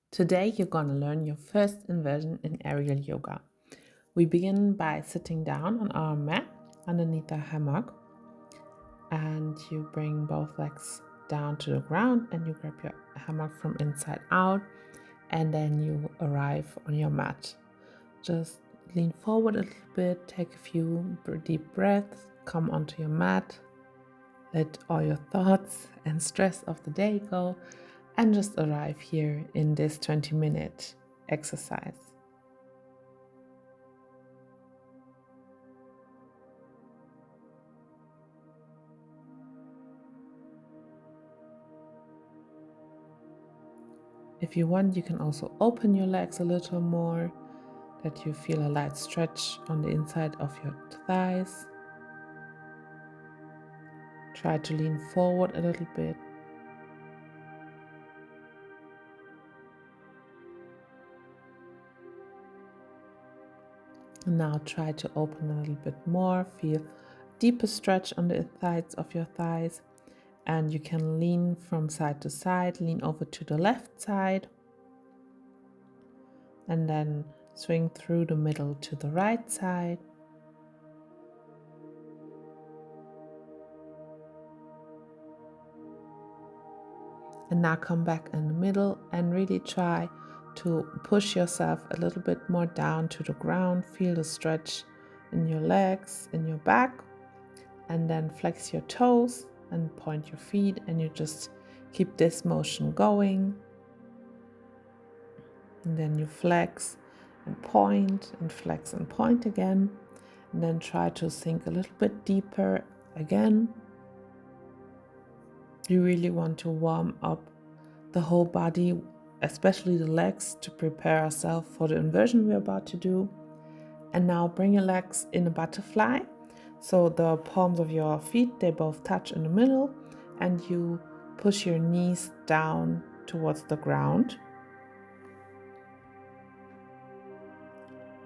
Today you're gonna learn your first inversion in aerial yoga. We begin by sitting down on our mat underneath a hammock, and you bring both legs down to the ground and you grab your hammock from inside out, and then you arrive on your mat. Just lean forward a little bit, take a few deep breaths, come onto your mat, let all your thoughts and stress of the day go, and just arrive here in this 20-minute exercise. If you want, you can also open your legs a little more, that you feel a light stretch on the inside of your thighs. Try to lean forward a little bit. And now try to open a little bit more. Feel deeper stretch on the insides of your thighs. And you can lean from side to side, lean over to the left side, and then swing through the middle to the right side. And now come back in the middle and really try to push yourself a little bit more down to the ground. Feel the stretch in your legs, in your back, and then flex your toes and point your feet, and you just keep this motion going. And then you flex and flex and point again, and then try to sink a little bit deeper again. You really want to warm up the whole body, especially the legs, to prepare ourselves for the inversion we're about to do. And now bring your legs in a butterfly, so the palms of your feet, they both touch in the middle, and you push your knees down towards the ground.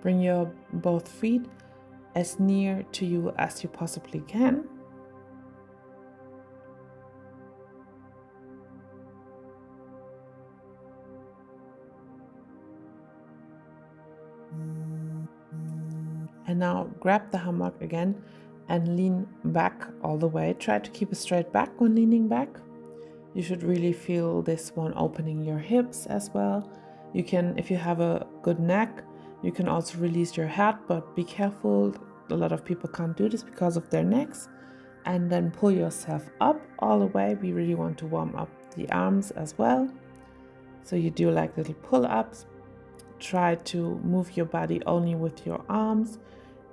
Bring your both feet as near to you as you possibly can. And now grab the hammock again and lean back all the way. Try to keep a straight back when leaning back. You should really feel this one opening your hips as well. You can, if you have a good neck, you can also release your head, but be careful. A lot of people can't do this because of their necks. And then pull yourself up all the way. We really want to warm up the arms as well. So you do like little pull-ups. Try to move your body only with your arms.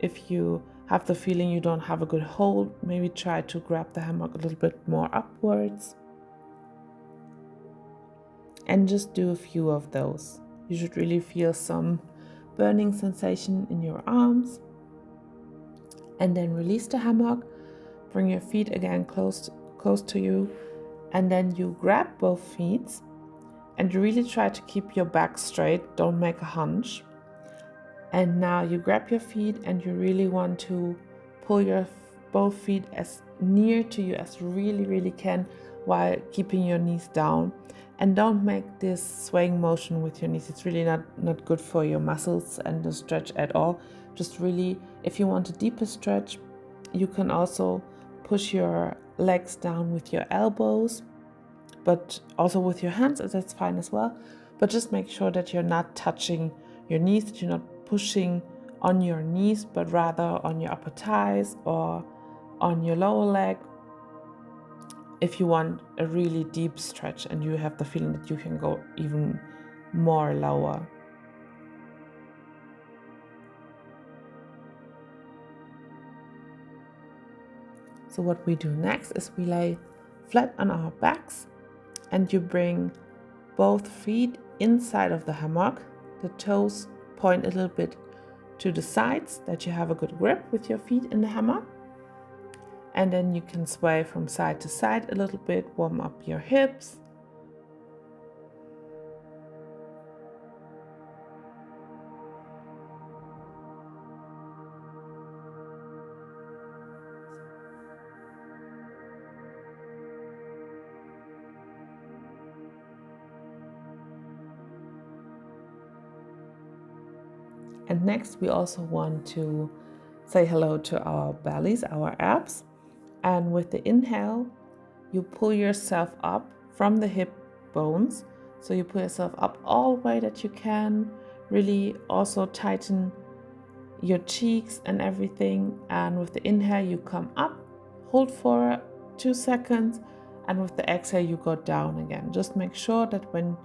If you have the feeling you don't have a good hold, maybe try to grab the hammock a little bit more upwards. And just do a few of those. You should really feel some burning sensation in your arms. And then release the hammock. Bring your feet again close to you. And then you grab both feet and you really try to keep your back straight. Don't make a hunch. And now you grab your feet and you really want to pull your both feet as near to you as you really can, while keeping your knees down. And don't make this swaying motion with your knees. It's really not good for your muscles and the stretch at all. Just really, if you want a deeper stretch, you can also push your legs down with your elbows, but also with your hands, that's fine as well. But just make sure that you're not touching your knees, that you're not pushing on your knees, but rather on your upper thighs or on your lower leg. If you want a really deep stretch and you have the feeling that you can go even more lower. So what we do next is we lay flat on our backs and you bring both feet inside of the hammock. The toes point a little bit to the sides, that you have a good grip with your feet in the hammock. And then you can sway from side to side a little bit, warm up your hips. And next, we also want to say hello to our bellies, our abs. And with the inhale, you pull yourself up from the hip bones. So you pull yourself up all the way that you can. Really also tighten your cheeks and everything. And with the inhale, you come up, hold for 2 seconds. And with the exhale, you go down again. Just make sure that when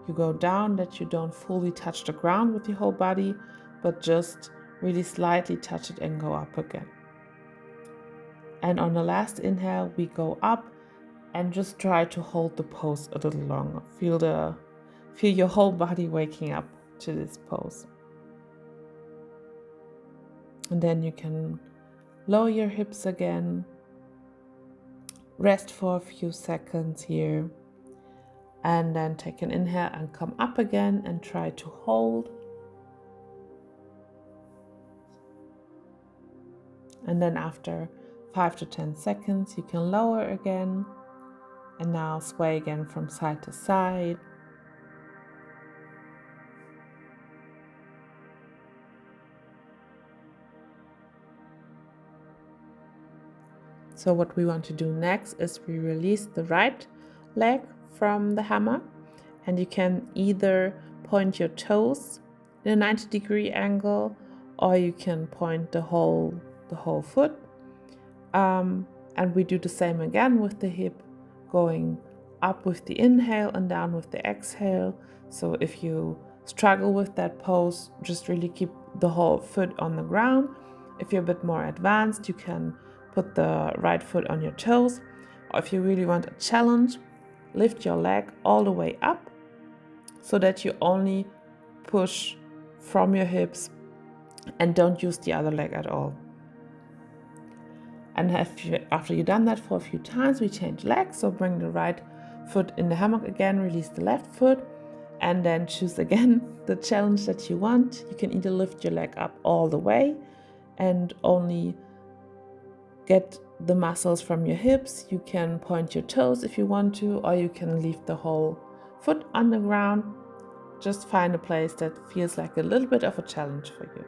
you go down, that you don't fully touch the ground with your whole body, but just really slightly touch it and go up again. And on the last inhale, we go up and just try to hold the pose a little longer. Feel your whole body waking up to this pose. And then you can lower your hips again. Rest for a few seconds here. And then take an inhale and come up again and try to hold. And then after 5 to 10 seconds, you can lower again. And now sway again from side to side. So what we want to do next is we release the right leg from the hammock, and you can either point your toes in a 90-degree angle, or you can point the whole foot. And we do the same again with the hip, going up with the inhale and down with the exhale. So if you struggle with that pose, just really keep the whole foot on the ground. If you're a bit more advanced, you can put the right foot on your toes. Or if you really want a challenge, lift your leg all the way up so that you only push from your hips and don't use the other leg at all. And after you've done that for a few times, we change legs. So bring the right foot in the hammock again, release the left foot, and then choose again the challenge that you want. You can either lift your leg up all the way and only get the muscles from your hips. You can point your toes if you want to, or you can leave the whole foot on the ground. Just find a place that feels like a little bit of a challenge for you.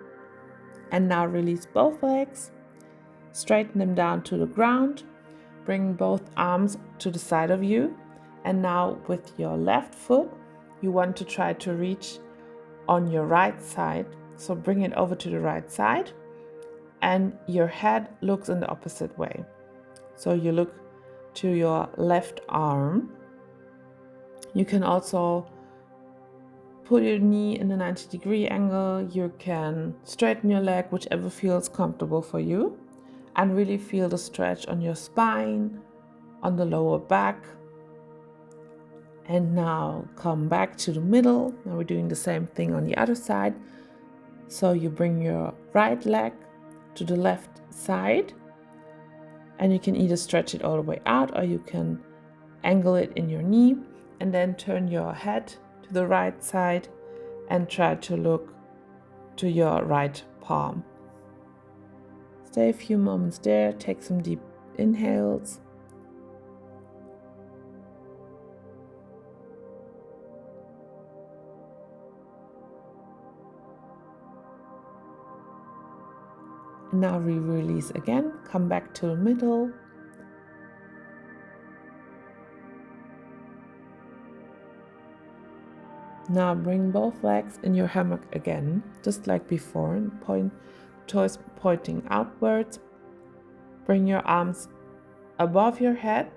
And now release both legs. Straighten them down to the ground. Bring both arms to the side of you. And now with your left foot, you want to try to reach on your right side. So bring it over to the right side. And your head looks in the opposite way. So you look to your left arm. You can also put your knee in a 90-degree angle. You can straighten your leg, whichever feels comfortable for you. And really feel the stretch on your spine, on the lower back. And now come back to the middle. Now we're doing the same thing on the other side. So you bring your right leg to the left side. And you can either stretch it all the way out, or you can angle it in your knee. And then turn your head to the right side and try to look to your right palm. Stay a few moments there, take some deep inhales. And now we release again, come back to the middle. Now bring both legs in your hammock again, just like before, and point toes pointing outwards. Bring your arms above your head,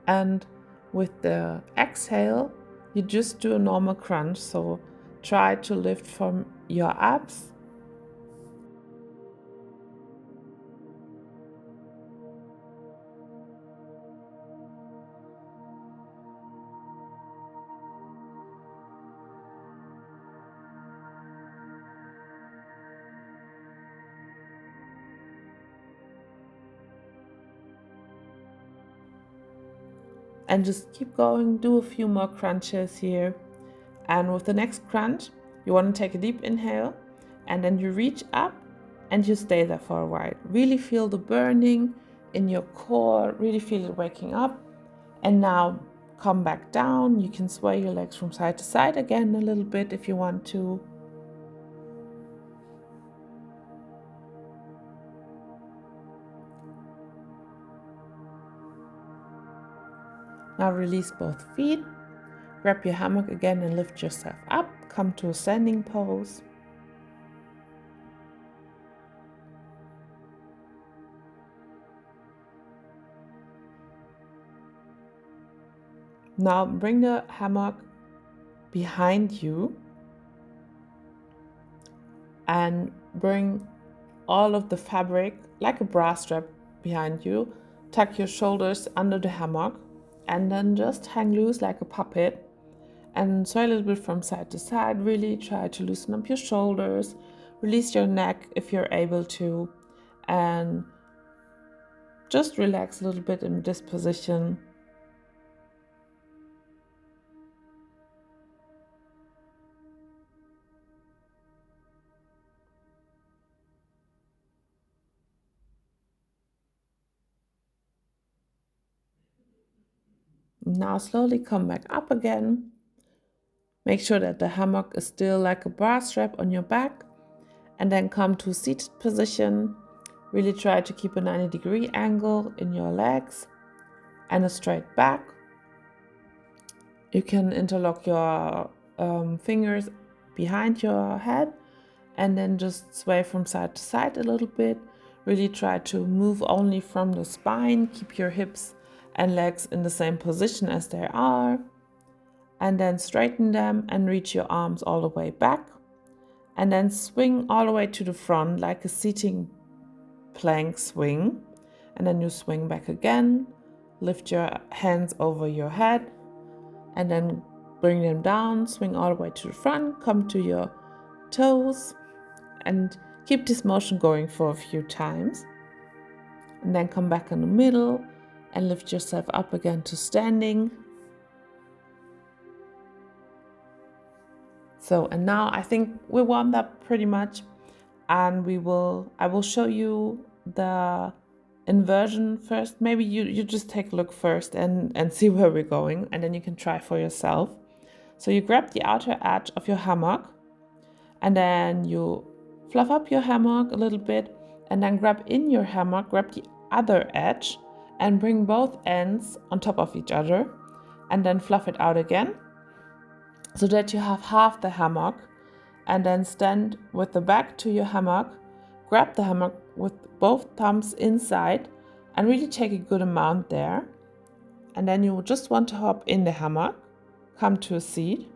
and with the exhale, you just do a normal crunch. So try to lift from your abs. And just keep going, do a few more crunches here. And with the next crunch, you want to take a deep inhale, and then you reach up and you stay there for a while. Really feel the burning in your core, really feel it waking up. And now come back down. You can sway your legs from side to side again a little bit if you want to. Now release both feet, grab your hammock again and lift yourself up, come to a standing pose. Now bring the hammock behind you and bring all of the fabric like a bra strap behind you. Tuck your shoulders under the hammock and then just hang loose like a puppet and sway a little bit from side to side. Really try to loosen up your shoulders, release your neck if you're able to, and just relax a little bit in this position. Now slowly come back up again. Make sure that the hammock is still like a bra strap on your back, and then come to seated position. Really try to keep a 90-degree angle in your legs and a straight back. You can interlock your fingers behind your head and then just sway from side to side a little bit. Really try to move only from the spine. Keep your hips and legs in the same position as they are. And then straighten them and reach your arms all the way back. And then swing all the way to the front like a seating plank swing. And then you swing back again. Lift your hands over your head. And then bring them down. Swing all the way to the front. Come to your toes. And keep this motion going for a few times. And then come back in the middle and lift yourself up again to standing. So, and now I think we're warmed up pretty much, and I will show you the inversion first. Maybe you just take a look first and see where we're going, and then you can try for yourself. So you grab the outer edge of your hammock, and then you fluff up your hammock a little bit, and then grab in your hammock, grab the other edge, and bring both ends on top of each other, and then fluff it out again, so that you have half the hammock, and then stand with the back to your hammock, grab the hammock with both thumbs inside, and really take a good amount there. And then you just want to hop in the hammock, come to a seat,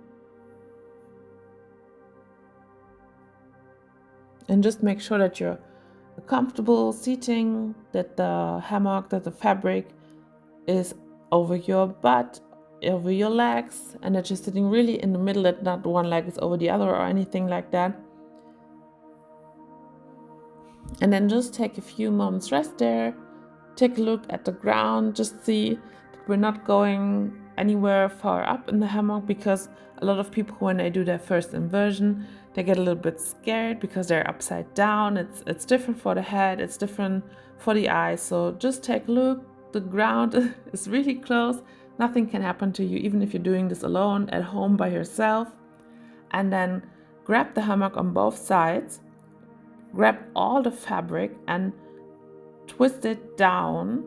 and just make sure that you're comfortable seating, that the hammock, that the fabric is over your butt, over your legs, and that you're sitting really in the middle, that not one leg is over the other or anything like that. And then just take a few moments rest there, take a look at the ground, just see that we're not going anywhere far up in the hammock, because a lot of people, when they do their first inversion, they get a little bit scared because they're upside down. It's different for the head, it's different for the eyes. So just take a look, the ground is really close. Nothing can happen to you, even if you're doing this alone at home by yourself. And then grab the hammock on both sides, grab all the fabric and twist it down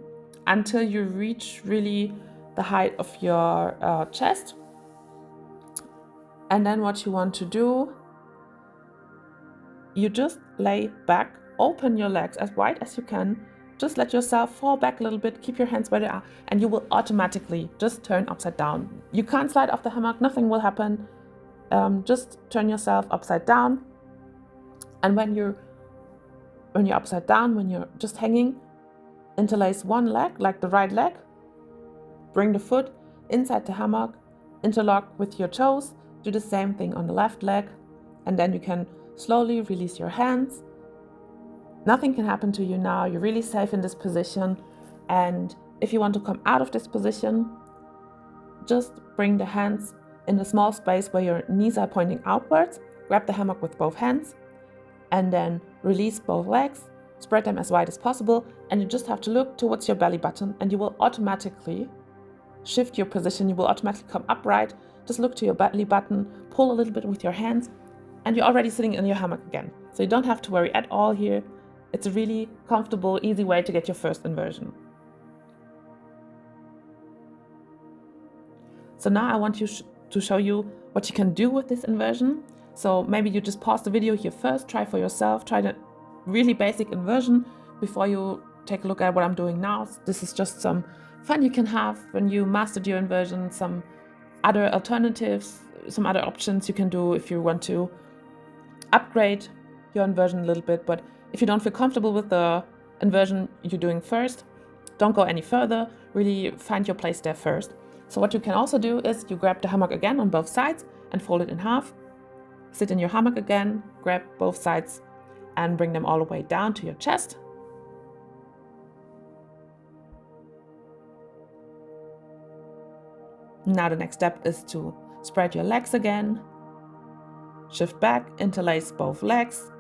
until you reach really the height of your chest. And then what you want to do, you just lay back, open your legs as wide as you can. Just let yourself fall back a little bit, keep your hands where they are, and you will automatically just turn upside down. You can't slide off the hammock, nothing will happen. Just turn yourself upside down. And when you're upside down, when you're just hanging, interlace one leg, like the right leg. Bring the foot inside the hammock, interlock with your toes, do the same thing on the left leg, and then you can slowly release your hands. Nothing can happen to you now. You're really safe in this position. And if you want to come out of this position, just bring the hands in a small space where your knees are pointing outwards. Grab the hammock with both hands and then release both legs. Spread them as wide as possible. And you just have to look towards your belly button and you will automatically shift your position. You will automatically come upright. Just look to your belly button, pull a little bit with your hands, and you're already sitting in your hammock again. So you don't have to worry at all here. It's a really comfortable, easy way to get your first inversion. So now I want you to show you what you can do with this inversion. So maybe you just pause the video here first, try for yourself, try the really basic inversion before you take a look at what I'm doing now. This is just some fun you can have when you mastered your inversion, some other alternatives, some other options you can do if you want to upgrade your inversion a little bit. But if you don't feel comfortable with the inversion you're doing first, don't go any further, really find your place there first. So what you can also do is you grab the hammock again on both sides and fold it in half, sit in your hammock again, grab both sides and bring them all the way down to your chest. Now the next step is to spread your legs again, shift back, interlace both legs,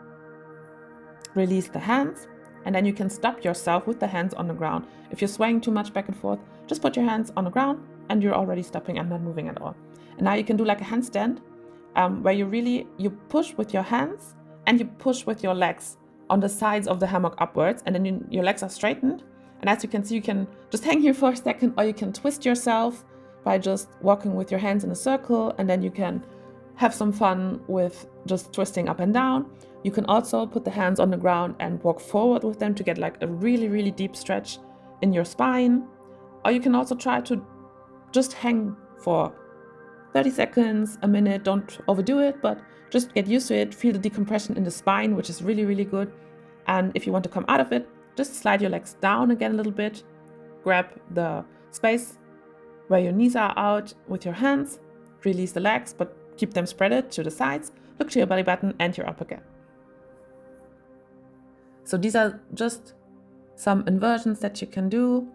release the hands, and then you can stop yourself with the hands on the ground. If you're swaying too much back and forth, just put your hands on the ground and you're already stopping and not moving at all. And now you can do like a handstand, where you push with your hands and you push with your legs on the sides of the hammock upwards, and then your legs are straightened. And as you can see, you can just hang here for a second, or you can twist yourself by just walking with your hands in a circle, and then you can have some fun with just twisting up and down. You can also put the hands on the ground and walk forward with them to get like a really, really deep stretch in your spine. Or you can also try to just hang for 30 seconds, a minute, don't overdo it, but just get used to it. Feel the decompression in the spine, which is really, really good. And if you want to come out of it, just slide your legs down again a little bit, grab the space where your knees are out with your hands, release the legs, but keep them spreaded to the sides, look to your belly button and you're up again. So these are just some inversions that you can do.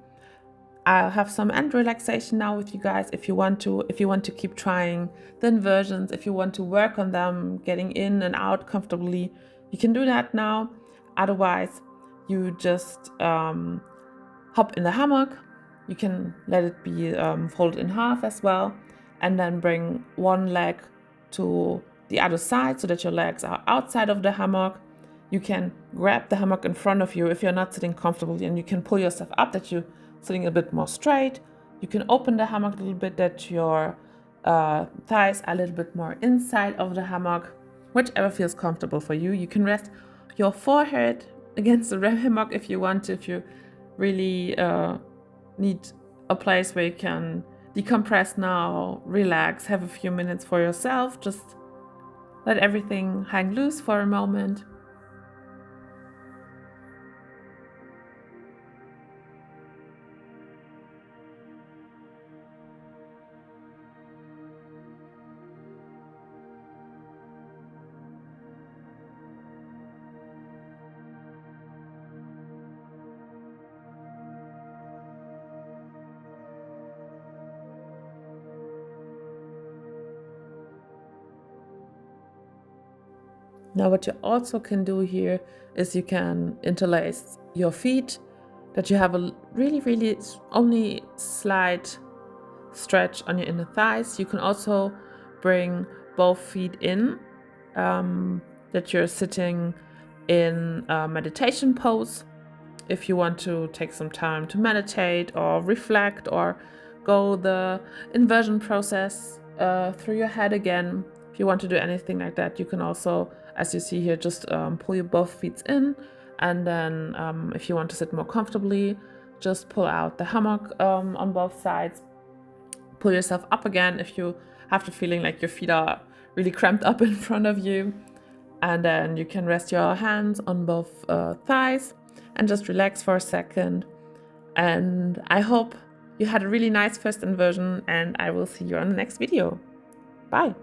I'll have some end relaxation now with you guys if you want to keep trying the inversions, if you want to work on them, getting in and out comfortably, you can do that now. Otherwise, you just hop in the hammock. You can let it be folded in half as well, and then bring one leg to the other side so that your legs are outside of the hammock. You can grab the hammock in front of you if you're not sitting comfortably, and you can pull yourself up that you're sitting a bit more straight. You can open the hammock a little bit that your thighs are a little bit more inside of the hammock, whichever feels comfortable for you. You can rest your forehead against the hammock if you want to, if you really need a place where you can decompress now, relax, have a few minutes for yourself, just let everything hang loose for a moment. Now what you also can do here is you can interlace your feet, that you have a really, really only slight stretch on your inner thighs. You can also bring both feet in, that you're sitting in a meditation pose. If you want to take some time to meditate or reflect or go the inversion process through your head again, if you want to do anything like that, you can also, as you see here, just pull your both feet in, and then if you want to sit more comfortably, just pull out the hammock on both sides, pull yourself up again if you have the feeling like your feet are really cramped up in front of you, and then you can rest your hands on both thighs and just relax for a second. And I hope you had a really nice first inversion, and I will see you on the next video. Bye.